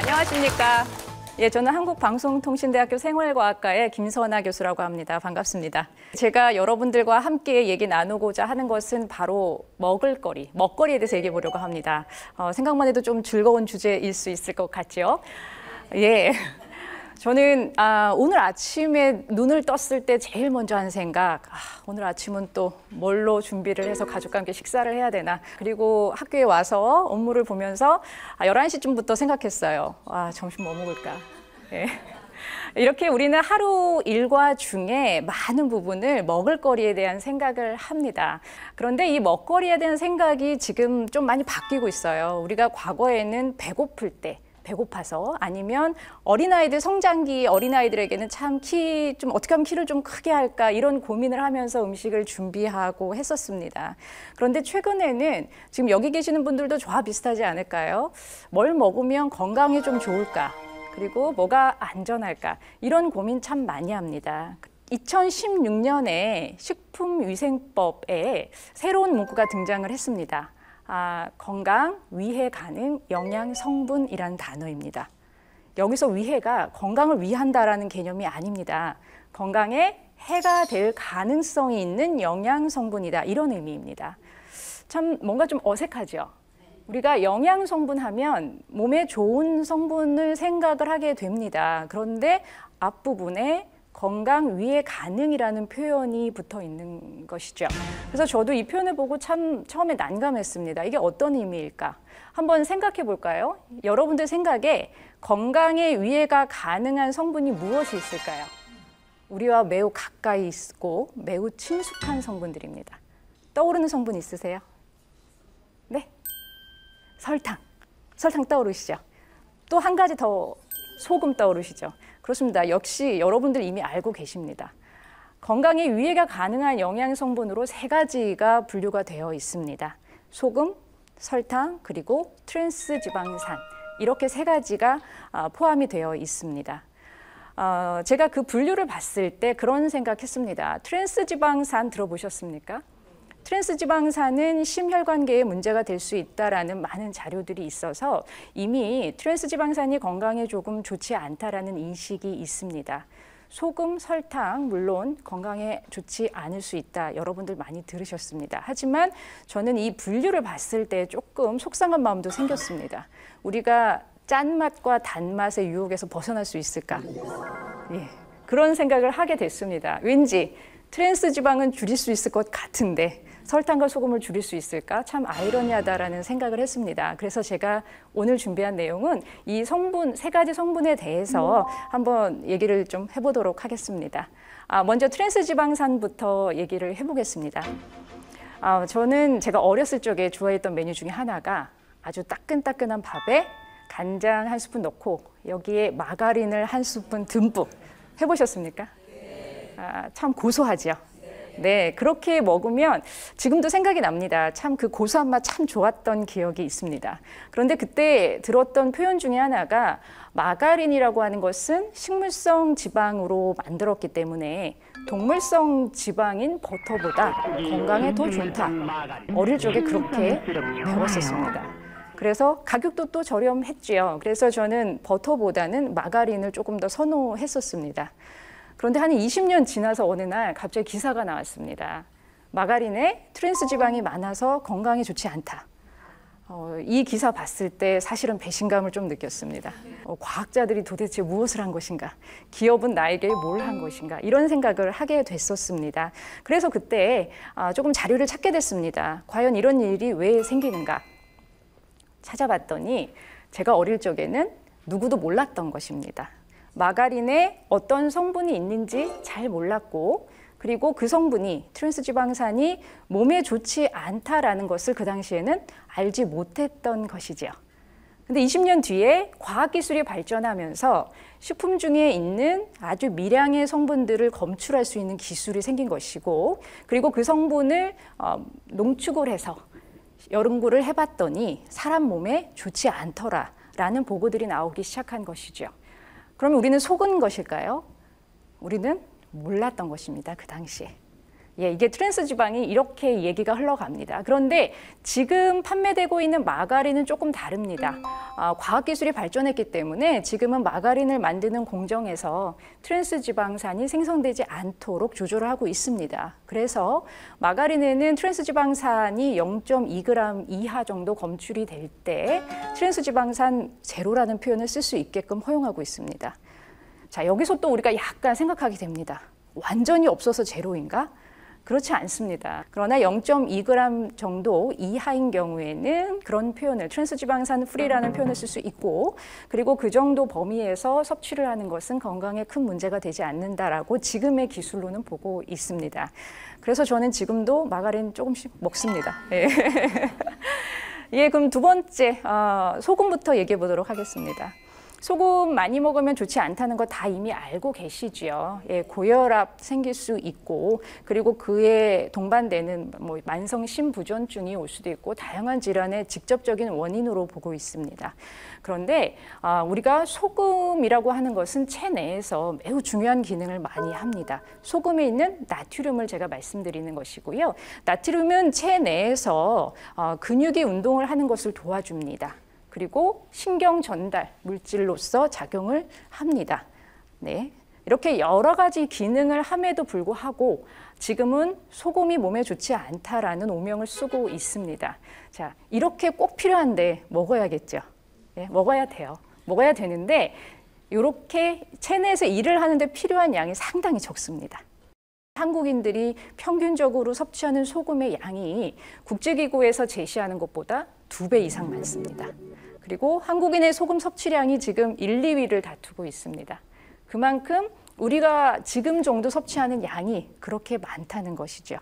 안녕하십니까. 예, 저는 한국방송통신대학교 생활과학과의 김선아 교수라고 합니다. 반갑습니다. 제가 여러분들과 함께 얘기 나누고자 하는 것은 바로 먹거리에 대해서 얘기해 보려고 합니다. 생각만 해도 좀 즐거운 주제일 수 있을 것 같죠? 예. 저는 오늘 아침에 눈을 떴을 때 제일 먼저 한 생각, 오늘 아침은 또 뭘로 준비를 해서 가족과 함께 식사를 해야 되나. 그리고 학교에 와서 업무를 보면서 11시쯤부터 생각했어요. 점심 뭐 먹을까. 예. 이렇게 우리는 하루 일과 중에 많은 부분을 먹을거리에 대한 생각을 합니다. 그런데 이 먹거리에 대한 생각이 지금 좀 많이 바뀌고 있어요. 우리가 과거에는 배고플 때, 배고파서 아니면 어린아이들 성장기 어린아이들에게는 참 좀 어떻게 하면 키를 좀 크게 할까 이런 고민을 하면서 음식을 준비하고 했었습니다. 그런데 최근에는 지금 여기 계시는 분들도 저와 비슷하지 않을까요? 뭘 먹으면 건강에 좀 좋을까? 그리고 뭐가 안전할까? 이런 고민 참 많이 합니다. 2016년에 식품위생법에 새로운 문구가 등장을 했습니다. 건강, 위해 가능, 영양 성분이라는 단어입니다. 여기서 위해가 건강을 위한다라는 개념이 아닙니다. 건강에 해가 될 가능성이 있는 영양 성분이다. 이런 의미입니다. 참 뭔가 좀 어색하죠? 우리가 영양 성분 하면 몸에 좋은 성분을 생각을 하게 됩니다. 그런데 앞부분에 건강 위해 가능이라는 표현이 붙어 있는 것이죠. 그래서 저도 이 표현을 보고 참 처음에 난감했습니다. 이게 어떤 의미일까? 한번 생각해 볼까요? 여러분들 생각에 건강에 위해가 가능한 성분이 무엇이 있을까요? 우리와 매우 가까이 있고 매우 친숙한 성분들입니다. 떠오르는 성분 있으세요? 네? 설탕 떠오르시죠? 또 한 가지 더 소금 떠오르시죠? 그렇습니다. 역시 여러분들 이미 알고 계십니다. 건강에 위해가 가능한 영양 성분으로 3가지가 분류가 되어 있습니다. 소금, 설탕, 그리고 트랜스 지방산. 이렇게 3가지가 포함이 되어 있습니다. 제가 그 분류를 봤을 때 그런 생각했습니다. 트랜스 지방산 들어보셨습니까? 트랜스 지방산은 심혈관계에 문제가 될 수 있다라는 많은 자료들이 있어서 이미 트랜스 지방산이 건강에 조금 좋지 않다라는 인식이 있습니다. 소금, 설탕 물론 건강에 좋지 않을 수 있다. 여러분들 많이 들으셨습니다. 하지만 저는 이 분류를 봤을 때 조금 속상한 마음도 생겼습니다. 우리가 짠맛과 단맛의 유혹에서 벗어날 수 있을까? 예, 그런 생각을 하게 됐습니다. 왠지 트랜스 지방은 줄일 수 있을 것 같은데 설탕과 소금을 줄일 수 있을까? 참 아이러니하다라는 생각을 했습니다. 그래서 제가 오늘 준비한 내용은 이 3가지 성분에 대해서 한번 얘기를 좀 해보도록 하겠습니다. 먼저 트랜스 지방산부터 얘기를 해보겠습니다. 저는 제가 어렸을 적에 좋아했던 메뉴 중에 하나가 아주 따끈따끈한 밥에 간장 1스푼 넣고 여기에 마가린을 1스푼 듬뿍 해보셨습니까? 참 고소하죠? 네, 그렇게 먹으면 지금도 생각이 납니다. 참 그 고소한 맛 참 좋았던 기억이 있습니다. 그런데 그때 들었던 표현 중에 하나가 마가린이라고 하는 것은 식물성 지방으로 만들었기 때문에 동물성 지방인 버터보다 건강에 더 좋다. 어릴 적에 그렇게 배웠었습니다. 그래서 가격도 또 저렴했지요. 그래서 저는 버터보다는 마가린을 조금 더 선호했었습니다. 그런데 한 20년 지나서 어느 날 갑자기 기사가 나왔습니다. 마가린에 트랜스 지방이 많아서 건강에 좋지 않다. 이 기사 봤을 때 사실은 배신감을 좀 느꼈습니다. 과학자들이 도대체 무엇을 한 것인가? 기업은 나에게 뭘 한 것인가? 이런 생각을 하게 됐었습니다. 그래서 그때 조금 자료를 찾게 됐습니다. 과연 이런 일이 왜 생기는가? 찾아봤더니 제가 어릴 적에는 누구도 몰랐던 것입니다. 마가린에 어떤 성분이 있는지 잘 몰랐고 그리고 그 성분이 트랜스 지방산이 몸에 좋지 않다라는 것을 그 당시에는 알지 못했던 것이죠. 근데 20년 뒤에 과학기술이 발전하면서 식품 중에 있는 아주 미량의 성분들을 검출할 수 있는 기술이 생긴 것이고 그리고 그 성분을 농축을 해서 연구를 해봤더니 사람 몸에 좋지 않더라라는 보고들이 나오기 시작한 것이죠. 그러면 우리는 속은 것일까요? 우리는 몰랐던 것입니다. 그 당시에. 예, 이게 트랜스 지방이 이렇게 얘기가 흘러갑니다. 그런데 지금 판매되고 있는 마가린은 조금 다릅니다. 과학기술이 발전했기 때문에 지금은 마가린을 만드는 공정에서 트랜스 지방산이 생성되지 않도록 조절을 하고 있습니다. 그래서 마가린에는 트랜스 지방산이 0.2g 이하 정도 검출이 될 때 트랜스 지방산 제로라는 표현을 쓸 수 있게끔 허용하고 있습니다. 자, 여기서 또 우리가 약간 생각하게 됩니다. 완전히 없어서 제로인가? 그렇지 않습니다. 그러나 0.2g 정도 이하인 경우에는 그런 표현을 트랜스지방산 프리라는 표현을 쓸 수 있고, 그리고 그 정도 범위에서 섭취를 하는 것은 건강에 큰 문제가 되지 않는다라고 지금의 기술로는 보고 있습니다. 그래서 저는 지금도 마가린 조금씩 먹습니다. 예. 예, 그럼 두 번째 소금부터 얘기해 보도록 하겠습니다. 소금 많이 먹으면 좋지 않다는 거 다 이미 알고 계시지요. 예, 고혈압 생길 수 있고, 그리고 그에 동반되는 뭐 만성 심부전증이 올 수도 있고 다양한 질환의 직접적인 원인으로 보고 있습니다. 그런데 우리가 소금이라고 하는 것은 체내에서 매우 중요한 기능을 많이 합니다. 소금에 있는 나트륨을 제가 말씀드리는 것이고요. 나트륨은 체내에서 근육이 운동을 하는 것을 도와줍니다. 그리고 신경 전달 물질로서 작용을 합니다. 네, 이렇게 여러 가지 기능을 함에도 불구하고 지금은 소금이 몸에 좋지 않다라는 오명을 쓰고 있습니다. 자, 이렇게 꼭 필요한데 먹어야겠죠. 네, 먹어야 돼요. 먹어야 되는데 이렇게 체내에서 일을 하는데 필요한 양이 상당히 적습니다. 한국인들이 평균적으로 섭취하는 소금의 양이 국제기구에서 제시하는 것보다 2배 이상 많습니다. 그리고 한국인의 소금 섭취량이 지금 1, 2위를 다투고 있습니다. 그만큼 우리가 지금 정도 섭취하는 양이 그렇게 많다는 것이죠.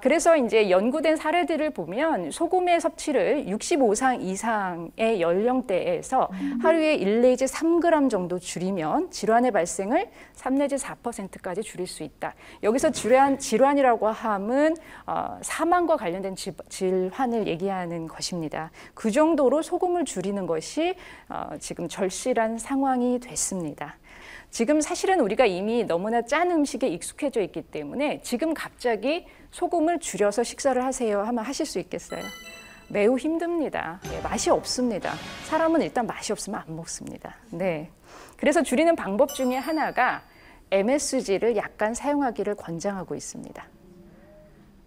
그래서 이제 연구된 사례들을 보면 소금의 섭취를 65세 이상의 연령대에서 하루에 1 내지 3g 정도 줄이면 질환의 발생을 3 내지 4%까지 줄일 수 있다. 여기서 질환이라고 함은 사망과 관련된 질환을 얘기하는 것입니다. 그 정도로 소금을 줄이는 것이 지금 절실한 상황이 됐습니다. 지금 사실은 우리가 이미 너무나 짠 음식에 익숙해져 있기 때문에 지금 갑자기 소금을 줄여서 식사를 하세요 하면 하실 수 있겠어요? 매우 힘듭니다. 예, 맛이 없습니다. 사람은 일단 맛이 없으면 안 먹습니다. 네. 그래서 줄이는 방법 중에 하나가 MSG를 약간 사용하기를 권장하고 있습니다.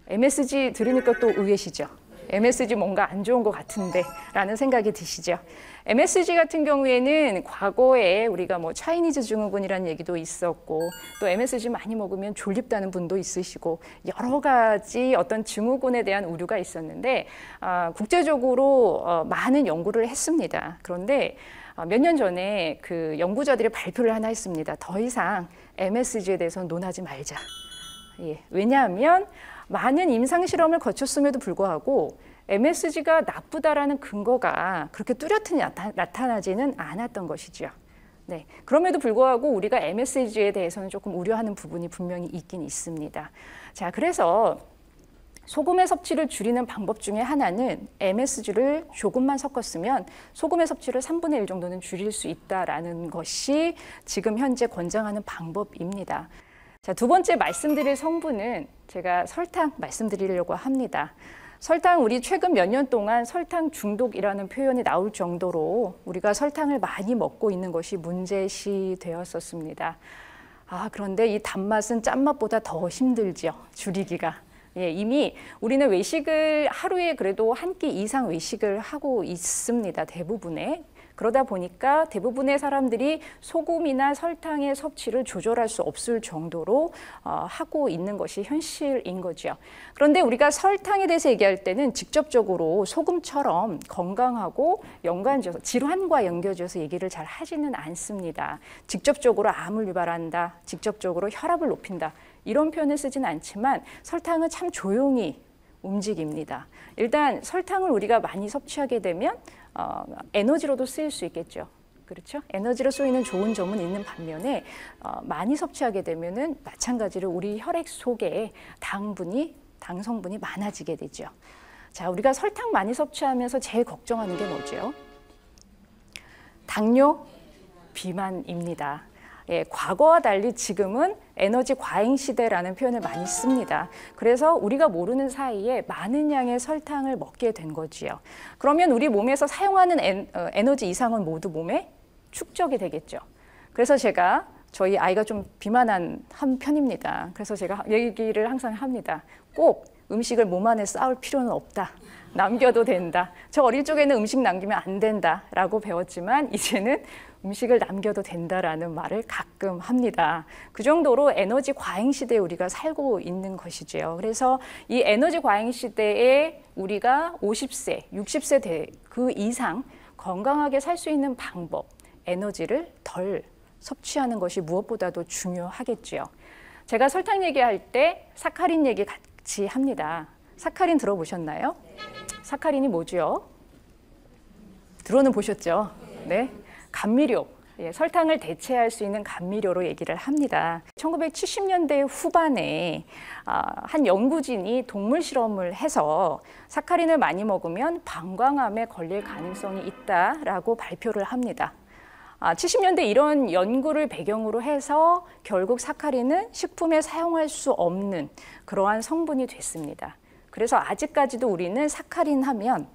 MSG 들으니까 또 의외시죠? MSG 뭔가 안 좋은 것 같은데 라는 생각이 드시죠? MSG 같은 경우에는 과거에 우리가 뭐 차이니즈 증후군이라는 얘기도 있었고, 또 MSG 많이 먹으면 졸립다는 분도 있으시고 여러 가지 어떤 증후군에 대한 우려가 있었는데 국제적으로 많은 연구를 했습니다. 그런데 몇 년 전에 그 연구자들이 발표를 하나 했습니다. 더 이상 MSG에 대해서 논하지 말자. 예, 왜냐하면 많은 임상실험을 거쳤음에도 불구하고 MSG가 나쁘다라는 근거가 그렇게 뚜렷이 나타나지는 않았던 것이죠. 네, 그럼에도 불구하고 우리가 MSG에 대해서는 조금 우려하는 부분이 분명히 있긴 있습니다. 자, 그래서 소금의 섭취를 줄이는 방법 중에 하나는 MSG를 조금만 섞었으면 소금의 섭취를 3분의 1 정도는 줄일 수 있다라는 것이 지금 현재 권장하는 방법입니다. 자, 두 번째 말씀드릴 성분은 제가 설탕 말씀드리려고 합니다. 설탕, 우리 최근 몇 년 동안 설탕 중독이라는 표현이 나올 정도로 우리가 설탕을 많이 먹고 있는 것이 문제시 되었었습니다. 그런데 이 단맛은 짠맛보다 더 힘들죠, 줄이기가. 예, 이미 우리는 외식을 하루에 그래도 한 끼 이상 외식을 하고 있습니다, 대부분의. 그러다 보니까 대부분의 사람들이 소금이나 설탕의 섭취를 조절할 수 없을 정도로 하고 있는 것이 현실인 거죠. 그런데 우리가 설탕에 대해서 얘기할 때는 직접적으로 소금처럼 건강하고 연관지어서 질환과 연결지어서 얘기를 잘 하지는 않습니다. 직접적으로 암을 유발한다, 직접적으로 혈압을 높인다, 이런 표현을 쓰진 않지만 설탕은 참 조용히 움직입니다. 일단 설탕을 우리가 많이 섭취하게 되면 에너지로도 쓰일 수 있겠죠. 그렇죠? 에너지로 쓰이는 좋은 점은 있는 반면에 많이 섭취하게 되면은 마찬가지로 우리 혈액 속에 당 성분이 많아지게 되죠. 자, 우리가 설탕 많이 섭취하면서 제일 걱정하는 게 뭐죠? 당뇨, 비만입니다. 예, 과거와 달리 지금은 에너지 과잉 시대라는 표현을 많이 씁니다. 그래서 우리가 모르는 사이에 많은 양의 설탕을 먹게 된 거지요. 그러면 우리 몸에서 사용하는 에너지 이상은 모두 몸에 축적이 되겠죠. 그래서 제가 저희 아이가 좀 비만한 한 편입니다. 그래서 제가 얘기를 항상 합니다. 꼭 음식을 몸 안에 쌓을 필요는 없다. 남겨도 된다. 저 어릴 적에는 음식 남기면 안 된다라고 배웠지만 이제는 음식을 남겨도 된다라는 말을 가끔 합니다. 그 정도로 에너지 과잉 시대에 우리가 살고 있는 것이지요. 그래서 이 에너지 과잉 시대에 우리가 50세, 60세 그 이상 건강하게 살 수 있는 방법, 에너지를 덜 섭취하는 것이 무엇보다도 중요하겠지요. 제가 설탕 얘기할 때 사카린 얘기 같이 합니다. 사카린 들어보셨나요? 사카린이 뭐죠? 들어는 보셨죠? 네. 감미료, 예, 설탕을 대체할 수 있는 감미료로 얘기를 합니다. 1970년대 후반에 한 연구진이 동물 실험을 해서 사카린을 많이 먹으면 방광암에 걸릴 가능성이 있다라고 발표를 합니다. 70년대 이런 연구를 배경으로 해서 결국 사카린은 식품에 사용할 수 없는 그러한 성분이 됐습니다. 그래서 아직까지도 우리는 사카린 하면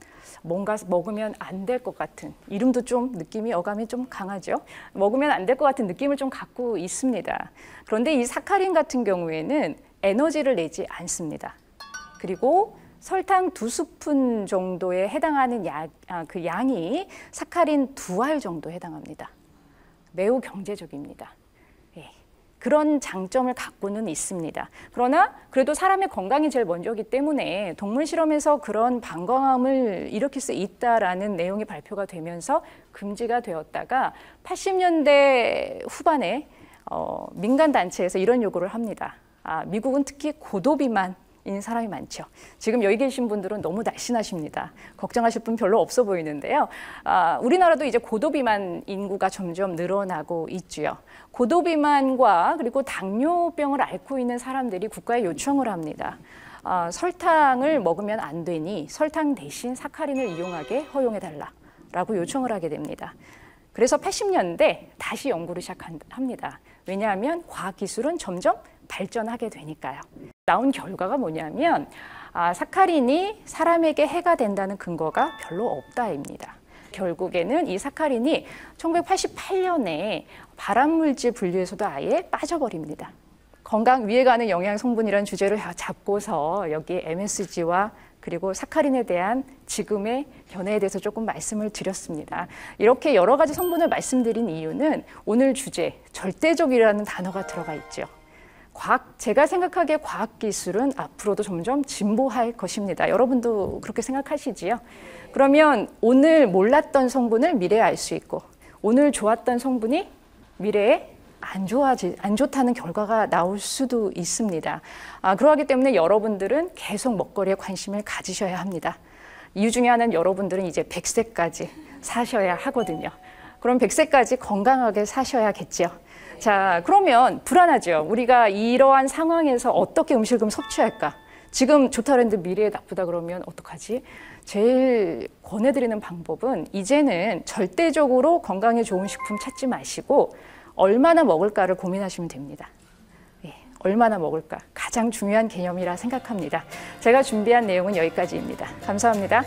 뭔가 먹으면 안 될 것 같은, 이름도 좀 느낌이 어감이 좀 강하죠. 먹으면 안 될 것 같은 느낌을 좀 갖고 있습니다. 그런데 이 사카린 같은 경우에는 에너지를 내지 않습니다. 그리고 설탕 2스푼 정도에 해당하는 그 양이 사카린 2알 정도 해당합니다. 매우 경제적입니다. 예, 그런 장점을 갖고는 있습니다. 그러나 그래도 사람의 건강이 제일 먼저이기 때문에 동물 실험에서 그런 방광암을 일으킬 수 있다라는 내용이 발표가 되면서 금지가 되었다가 80년대 후반에 민간 단체에서 이런 요구를 합니다. 미국은 특히 고도비만인 사람이 많죠. 지금 여기 계신 분들은 너무 날씬하십니다. 걱정하실 분 별로 없어 보이는데요. 우리나라도 이제 고도비만 인구가 점점 늘어나고 있지요. 고도비만과 그리고 당뇨병을 앓고 있는 사람들이 국가에 요청을 합니다. 설탕을 먹으면 안 되니 설탕 대신 사카린을 이용하게 허용해달라라고 요청을 하게 됩니다. 그래서 80년대 다시 연구를 시작합니다. 왜냐하면 과학기술은 점점 발전하게 되니까요. 나온 결과가 뭐냐면 사카린이 사람에게 해가 된다는 근거가 별로 없다입니다. 결국에는 이 사카린이 1988년에 발암물질 분류에서도 아예 빠져버립니다. 건강 위에 가는 영양 성분이라는 주제를 잡고서 여기 MSG와 그리고 사카린에 대한 지금의 견해에 대해서 조금 말씀을 드렸습니다. 이렇게 여러 가지 성분을 말씀드린 이유는 오늘 주제 절대적이라는 단어가 들어가 있죠. 제가 생각하기에 과학기술은 앞으로도 점점 진보할 것입니다. 여러분도 그렇게 생각하시지요? 그러면 오늘 몰랐던 성분을 미래에 알 수 있고 오늘 좋았던 성분이 미래에 안 좋다는 결과가 나올 수도 있습니다. 그러기 때문에 여러분들은 계속 먹거리에 관심을 가지셔야 합니다. 이유 중에 하나는 여러분들은 이제 100세까지 사셔야 하거든요. 그럼 100세까지 건강하게 사셔야겠죠. 자, 그러면 불안하죠. 우리가 이러한 상황에서 어떻게 음식을 그럼 섭취할까? 지금 좋다 그랬는데 미래에 나쁘다 그러면 어떡하지? 제일 권해드리는 방법은 이제는 절대적으로 건강에 좋은 식품 찾지 마시고 얼마나 먹을까를 고민하시면 됩니다. 예, 얼마나 먹을까? 가장 중요한 개념이라 생각합니다. 제가 준비한 내용은 여기까지입니다. 감사합니다.